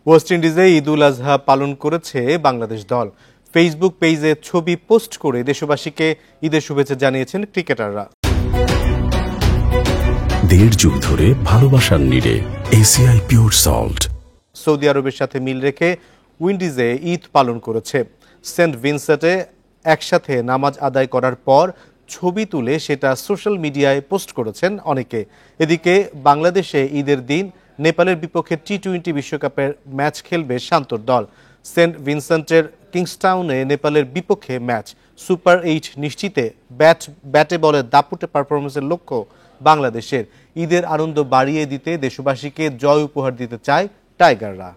West ইন্ডিজে Eid ul Azha পালন করেছে বাংলাদেশ দল। ফেসবুক পেজে ছবি পোস্ট করে দেশবাসীকে ঈদের শুভেচ্ছা জানিয়েছেন ক্রিকেটাররা। দেড় যুগ ধরে ভালোবাসার নিড়ে এসিআই পিওর সল্ট। সৌদি আরবের সাথে মিল রেখে উইন্ডিজে ঈদ পালন করেছে। সেন্ট ভিনসেন্টে একসাথে নামাজ আদায় করার পর ছবি তুলে সেটা সোশ্যাল মিডিয়ায় পোস্ট করেছেন অনেকে। এদিকে বাংলাদেশে ঈদের দিন নেপালের বিপক্ষে টি-20 বিশ্বকাপের ম্যাচ খেলবে শান্তর দল। সেন্ট ভিনসেন্টের কিংস্টাউনে নেপালের বিপক্ষে ম্যাচ। সুপার 8 নিশ্চিতে ব্যাটে বলে দাপুটে পারফরমেন্সের লক্ষ্য বাংলাদেশের। ঈদের আনন্দ বাড়িয়ে দিতে দেশবাসীকে জয় উপহার দিতে চায় টাইগাররা।